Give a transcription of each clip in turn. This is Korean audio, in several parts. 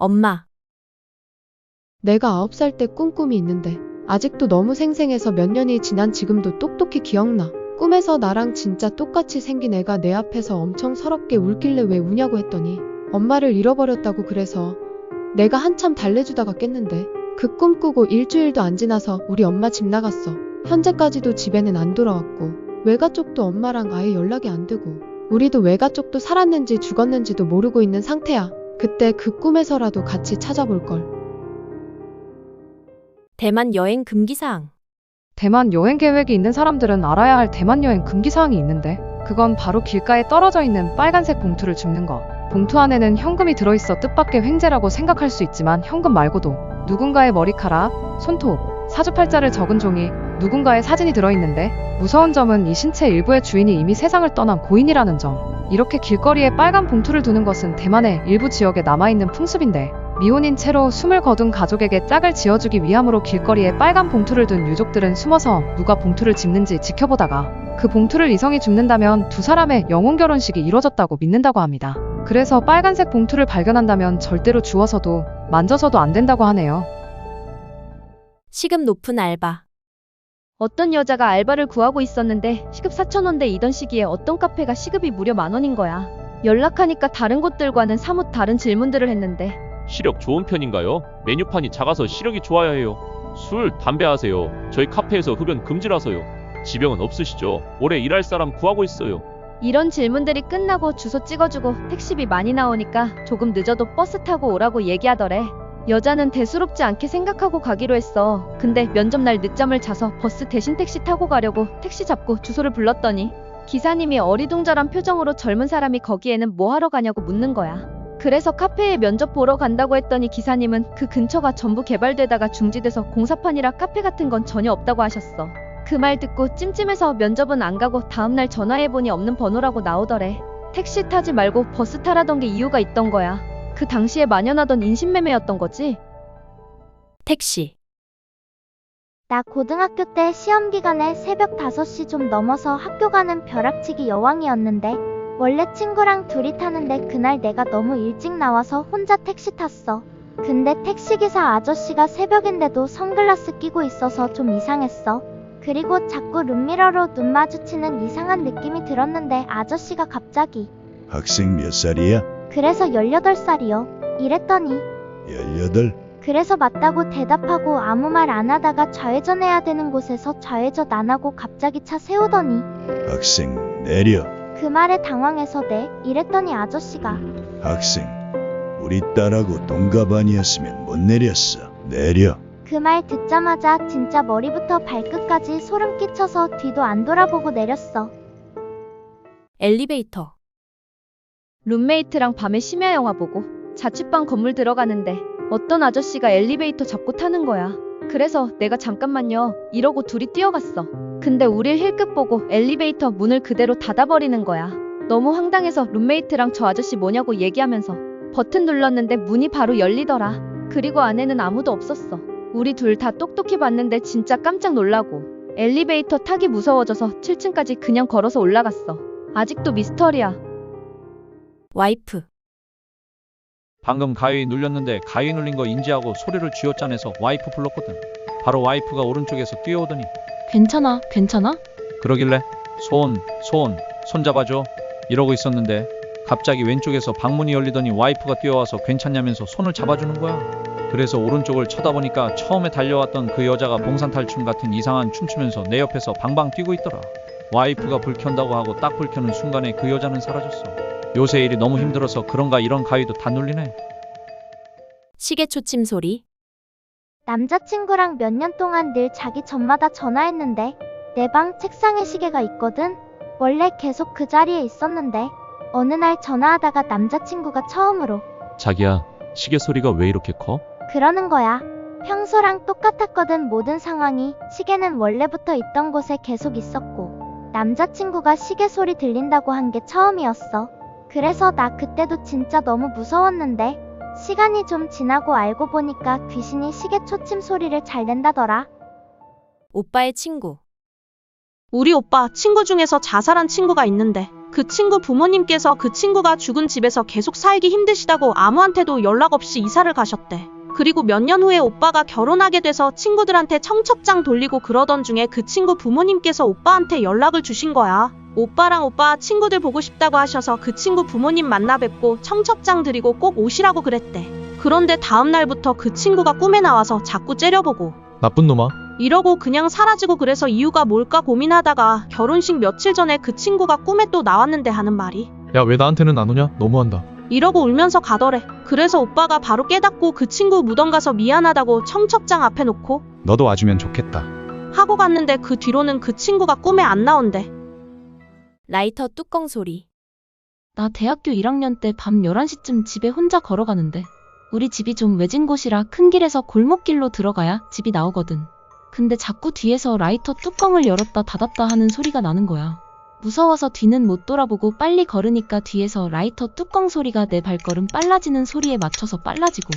엄마, 내가 9살 때 꾼 꿈이 있는데 아직도 너무 생생해서 몇 년이 지난 지금도 똑똑히 기억나. 꿈에서 나랑 진짜 똑같이 생긴 애가 내 앞에서 엄청 서럽게 울길래 왜 우냐고 했더니 엄마를 잃어버렸다고. 그래서 내가 한참 달래주다가 깼는데 그 꿈 꾸고 일주일도 안 지나서 우리 엄마 집 나갔어. 현재까지도 집에는 안 돌아왔고 외가 쪽도 엄마랑 아예 연락이 안 되고 우리도 외가 쪽도 살았는지 죽었는지도 모르고 있는 상태야. 그때 그 꿈에서라도 같이 찾아볼걸. 대만 여행 금기사항. 대만 여행 계획이 있는 사람들은 알아야 할 대만 여행 금기사항이 있는데 그건 바로 길가에 떨어져 있는 빨간색 봉투를 줍는 거. 봉투 안에는 현금이 들어있어 뜻밖의 횡재라고 생각할 수 있지만 현금 말고도 누군가의 머리카락, 손톱, 사주팔자를 적은 종이, 누군가의 사진이 들어있는데 무서운 점은 이 신체 일부의 주인이 이미 세상을 떠난 고인이라는 점. 이렇게 길거리에 빨간 봉투를 두는 것은 대만의 일부 지역에 남아있는 풍습인데 미혼인 채로 숨을 거둔 가족에게 짝을 지어주기 위함으로 길거리에 빨간 봉투를 둔 유족들은 숨어서 누가 봉투를 집는지 지켜보다가 그 봉투를 이성이 줍는다면 두 사람의 영혼 결혼식이 이뤄졌다고 믿는다고 합니다. 그래서 빨간색 봉투를 발견한다면 절대로 주워서도 만져서도 안 된다고 하네요. 시급 높은 알바. 어떤 여자가 알바를 구하고 있었는데 시급 4,000원대 이던 시기에 어떤 카페가 시급이 무려 10,000원인 거야. 연락하니까 다른 곳들과는 사뭇 다른 질문들을 했는데 시력 좋은 편인가요? 메뉴판이 작아서 시력이 좋아야 해요. 술, 담배 하세요. 저희 카페에서 흡연 금지라서요. 지병은 없으시죠? 오래 일할 사람 구하고 있어요. 이런 질문들이 끝나고 주소 찍어주고 택시비 많이 나오니까 조금 늦어도 버스 타고 오라고 얘기하더래. 여자는 대수롭지 않게 생각하고 가기로 했어. 근데 면접날 늦잠을 자서 버스 대신 택시 타고 가려고 택시 잡고 주소를 불렀더니 기사님이 어리둥절한 표정으로 젊은 사람이 거기에는 뭐 하러 가냐고 묻는 거야. 그래서 카페에 면접 보러 간다고 했더니 기사님은 그 근처가 전부 개발되다가 중지돼서 공사판이라 카페 같은 건 전혀 없다고 하셨어. 그 말 듣고 찜찜해서 면접은 안 가고 다음날 전화해보니 없는 번호라고 나오더래. 택시 타지 말고 버스 타라던 게 이유가 있던 거야. 그 당시에 만연하던 인신매매였던 거지. 택시. 나 고등학교 때 시험 기간에 새벽 5시 좀 넘어서 학교 가는 벼락치기 여왕이었는데 원래 친구랑 둘이 타는데 그날 내가 너무 일찍 나와서 혼자 택시 탔어. 근데 택시기사 아저씨가 새벽인데도 선글라스 끼고 있어서 좀 이상했어. 그리고 자꾸 룸미러로 눈 마주치는 이상한 느낌이 들었는데 아저씨가 갑자기 학생 몇 살이야? 그래서 18살이요. 이랬더니 18? 그래서 맞다고 대답하고 아무 말 안 하다가 좌회전해야 되는 곳에서 좌회전 안 하고 갑자기 차 세우더니 학생 내려. 그 말에 당황해서 네 이랬더니 아저씨가 학생 우리 딸하고 동갑 아니었으면 못 내렸어. 내려. 그 말 듣자마자 진짜 머리부터 발끝까지 소름 끼쳐서 뒤도 안 돌아보고 내렸어. 엘리베이터. 룸메이트랑 밤에 심야 영화 보고 자취방 건물 들어가는데 어떤 아저씨가 엘리베이터 잡고 타는 거야. 그래서 내가 잠깐만요 이러고 둘이 뛰어갔어. 근데 우릴 힐끗 보고 엘리베이터 문을 그대로 닫아버리는 거야. 너무 황당해서 룸메이트랑 저 아저씨 뭐냐고 얘기하면서 버튼 눌렀는데 문이 바로 열리더라. 그리고 안에는 아무도 없었어. 우리 둘 다 똑똑히 봤는데 진짜 깜짝 놀라고 엘리베이터 타기 무서워져서 7층까지 그냥 걸어서 올라갔어. 아직도 미스터리야. 와이프. 방금 가위 눌렸는데 가위 눌린 거 인지하고 소리를 쥐어짜내서 와이프 불렀거든. 바로 와이프가 오른쪽에서 뛰어오더니 괜찮아, 괜찮아? 그러길래 손 잡아줘 이러고 있었는데 갑자기 왼쪽에서 방문이 열리더니 와이프가 뛰어와서 괜찮냐면서 손을 잡아주는 거야. 그래서 오른쪽을 쳐다보니까 처음에 달려왔던 그 여자가 봉산탈춤 같은 이상한 춤추면서 내 옆에서 방방 뛰고 있더라. 와이프가 불 켠다고 하고 딱 불 켜는 순간에 그 여자는 사라졌어. 요새 일이 너무 힘들어서 그런가 이런 가위도 다 눌리네. 시계 초침 소리. 남자친구랑 몇 년 동안 늘 자기 전마다 전화했는데 내 방 책상에 시계가 있거든. 원래 계속 그 자리에 있었는데 어느 날 전화하다가 남자친구가 처음으로 자기야, 시계 소리가 왜 이렇게 커? 그러는 거야. 평소랑 똑같았거든. 모든 상황이. 시계는 원래부터 있던 곳에 계속 있었고 남자친구가 시계 소리 들린다고 한 게 처음이었어. 그래서 나 그때도 진짜 너무 무서웠는데 시간이 좀 지나고 알고 보니까 귀신이 시계 초침 소리를 잘 낸다더라. 오빠의 친구. 우리 오빠 친구 중에서 자살한 친구가 있는데 그 친구 부모님께서 그 친구가 죽은 집에서 계속 살기 힘드시다고 아무한테도 연락 없이 이사를 가셨대. 그리고 몇 년 후에 오빠가 결혼하게 돼서 친구들한테 청첩장 돌리고 그러던 중에 그 친구 부모님께서 오빠한테 연락을 주신 거야. 오빠랑 오빠 친구들 보고 싶다고 하셔서 그 친구 부모님 만나 뵙고 청첩장 드리고 꼭 오시라고 그랬대. 그런데 다음 날부터 그 친구가 꿈에 나와서 자꾸 째려보고 나쁜 놈아. 이러고 그냥 사라지고, 그래서 이유가 뭘까 고민하다가 결혼식 며칠 전에 그 친구가 꿈에 또 나왔는데 하는 말이 야, 왜 나한테는 안 오냐? 너무한다. 이러고 울면서 가더래. 그래서 오빠가 바로 깨닫고 그 친구 무덤 가서 미안하다고 청첩장 앞에 놓고 너도 와주면 좋겠다. 하고 갔는데 그 뒤로는 그 친구가 꿈에 안 나온대. 라이터 뚜껑 소리. 나 대학교 1학년 때 밤 11시쯤 집에 혼자 걸어가는데 우리 집이 좀 외진 곳이라 큰 길에서 골목길로 들어가야 집이 나오거든. 근데 자꾸 뒤에서 라이터 뚜껑을 열었다 닫았다 하는 소리가 나는 거야. 무서워서 뒤는 못 돌아보고 빨리 걸으니까 뒤에서 라이터 뚜껑 소리가 내 발걸음 빨라지는 소리에 맞춰서 빨라지고,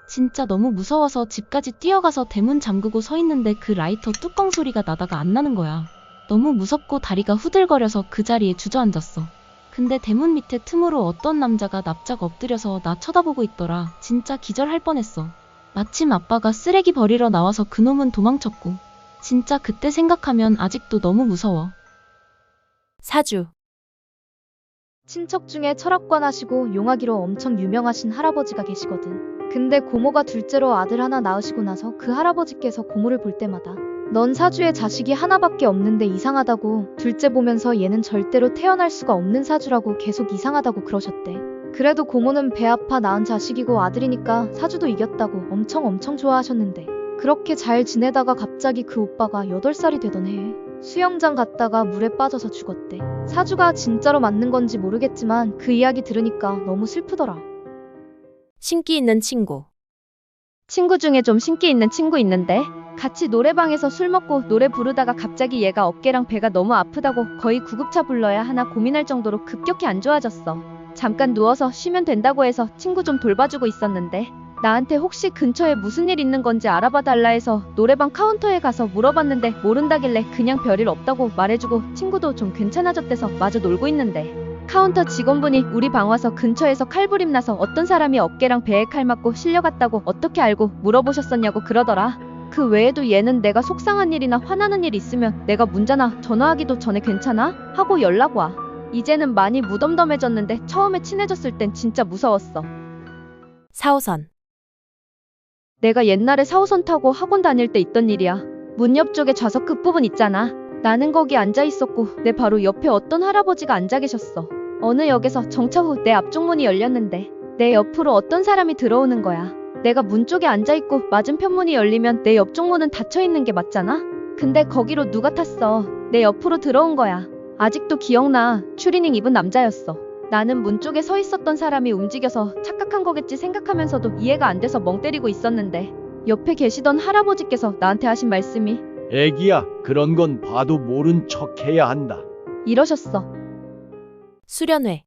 진짜 너무 무서워서 집까지 뛰어가서 대문 잠그고 서 있는데 그 라이터 뚜껑 소리가 나다가 안 나는 거야. 너무 무섭고 다리가 후들거려서 그 자리에 주저앉았어. 근데 대문 밑에 틈으로 어떤 남자가 납작 엎드려서 나 쳐다보고 있더라. 진짜 기절할 뻔했어. 마침 아빠가 쓰레기 버리러 나와서 그놈은 도망쳤고, 진짜 그때 생각하면 아직도 너무 무서워. 사주. 친척 중에 철학관 하시고 용하기로 엄청 유명하신 할아버지가 계시거든. 근데 고모가 둘째로 아들 하나 낳으시고 나서 그 할아버지께서 고모를 볼 때마다 넌 사주에 자식이 하나밖에 없는데 이상하다고, 둘째 보면서 얘는 절대로 태어날 수가 없는 사주라고 계속 이상하다고 그러셨대. 그래도 고모는 배 아파 낳은 자식이고 아들이니까 사주도 이겼다고 엄청 좋아하셨는데, 그렇게 잘 지내다가 갑자기 그 오빠가 8살이 되던 해에 수영장 갔다가 물에 빠져서 죽었대. 사주가 진짜로 맞는 건지 모르겠지만 그 이야기 들으니까 너무 슬프더라. 신기 있는 친구. 친구 중에 좀 신기 있는 친구 있는데, 같이 노래방에서 술 먹고 노래 부르다가 갑자기 얘가 어깨랑 배가 너무 아프다고 거의 구급차 불러야 하나 고민할 정도로 급격히 안 좋아졌어. 잠깐 누워서 쉬면 된다고 해서 친구 좀 돌봐주고 있었는데, 나한테 혹시 근처에 무슨 일 있는 건지 알아봐 달라 해서 노래방 카운터에 가서 물어봤는데 모른다길래 그냥 별일 없다고 말해주고, 친구도 좀 괜찮아졌대서 마저 놀고 있는데, 카운터 직원분이 우리 방 와서 근처에서 칼부림 나서 어떤 사람이 어깨랑 배에 칼 맞고 실려갔다고 어떻게 알고 물어보셨었냐고 그러더라. 그 외에도 얘는 내가 속상한 일이나 화나는 일 있으면 내가 문자나 전화하기도 전에 괜찮아? 하고 연락 와. 이제는 많이 무덤덤해졌는데 처음에 친해졌을 땐 진짜 무서웠어. 4호선. 내가 옛날에 4호선 타고 학원 다닐 때 있던 일이야. 문 옆쪽에 좌석 끝부분 있잖아. 나는 거기 앉아 있었고 내 바로 옆에 어떤 할아버지가 앉아 계셨어. 어느 역에서 정차 후 내 앞쪽 문이 열렸는데 내 옆으로 어떤 사람이 들어오는 거야. 내가 문 쪽에 앉아 있고 맞은편 문이 열리면 내 옆쪽 문은 닫혀 있는 게 맞잖아. 근데 거기로 누가 탔어. 내 옆으로 들어온 거야. 아직도 기억나. 추리닝 입은 남자였어. 나는 문 쪽에 서 있었던 사람이 움직여서 착각한 거겠지 생각하면서도 이해가 안 돼서 멍 때리고 있었는데, 옆에 계시던 할아버지께서 나한테 하신 말씀이 애기야, 그런 건 봐도 모른 척 해야 한다. 이러셨어. 수련회.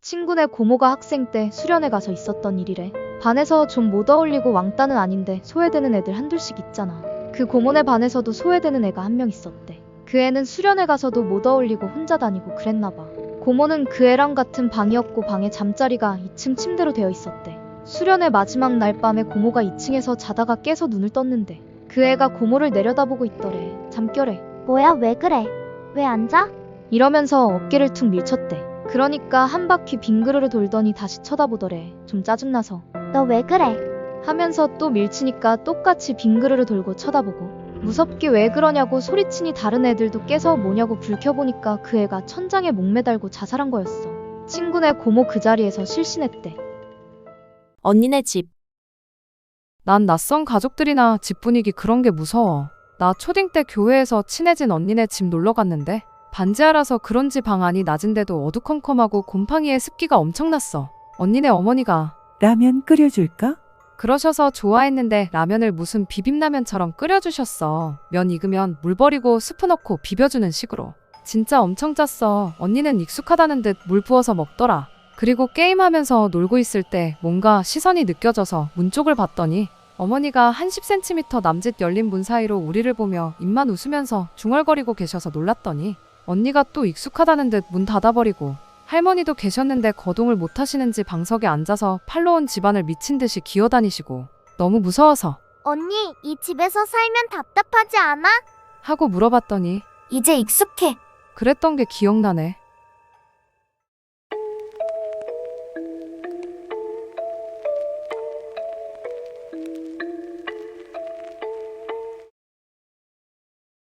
친구네 고모가 학생 때 수련회 가서 있었던 일이래. 반에서 좀 못 어울리고 왕따는 아닌데 소외되는 애들 한둘씩 있잖아. 그 고모네 반에서도 소외되는 애가 한 명 있었대. 그 애는 수련회 가서도 못 어울리고 혼자 다니고 그랬나봐. 고모는 그 애랑 같은 방이었고 방에 잠자리가 2층 침대로 되어 있었대. 수련회 마지막 날 밤에 고모가 2층에서 자다가 깨서 눈을 떴는데 그 애가 고모를 내려다보고 있더래. 잠결에 뭐야, 왜 그래? 왜 앉아? 이러면서 어깨를 툭 밀쳤대. 그러니까 한 바퀴 빙그르르 돌더니 다시 쳐다보더래. 좀 짜증나서. 너 왜 그래? 하면서 또 밀치니까 똑같이 빙그르르 돌고 쳐다보고, 무섭게 왜 그러냐고 소리치니 다른 애들도 깨서 뭐냐고 불 켜보니까 그 애가 천장에 목매달고 자살한 거였어. 친구네 고모 그 자리에서 실신했대. 언니네 집. 난 낯선 가족들이나 집 분위기 그런 게 무서워. 나 초딩 때 교회에서 친해진 언니네 집 놀러 갔는데 반지하라서 그런지 방 안이 낮은데도 어두컴컴하고 곰팡이에 습기가 엄청났어. 언니네 어머니가 라면 끓여줄까? 그러셔서 좋아했는데 라면을 무슨 비빔라면처럼 끓여주셨어. 면 익으면 물 버리고 스프 넣고 비벼주는 식으로. 진짜 엄청 짰어. 언니는 익숙하다는 듯 물 부어서 먹더라. 그리고 게임하면서 놀고 있을 때 뭔가 시선이 느껴져서 문 쪽을 봤더니 어머니가 한 10cm 남짓 열린 문 사이로 우리를 보며 입만 웃으면서 중얼거리고 계셔서 놀랐더니 언니가 또 익숙하다는 듯 문 닫아버리고 할머니도 계셨는데 거동을 못 하시는지 방석에 앉아서 팔로 온 집안을 미친 듯이 기어다니시고 너무 무서워서 언니, 이 집에서 살면 답답하지 않아? 하고 물어봤더니 이제 익숙해. 그랬던 게 기억나네.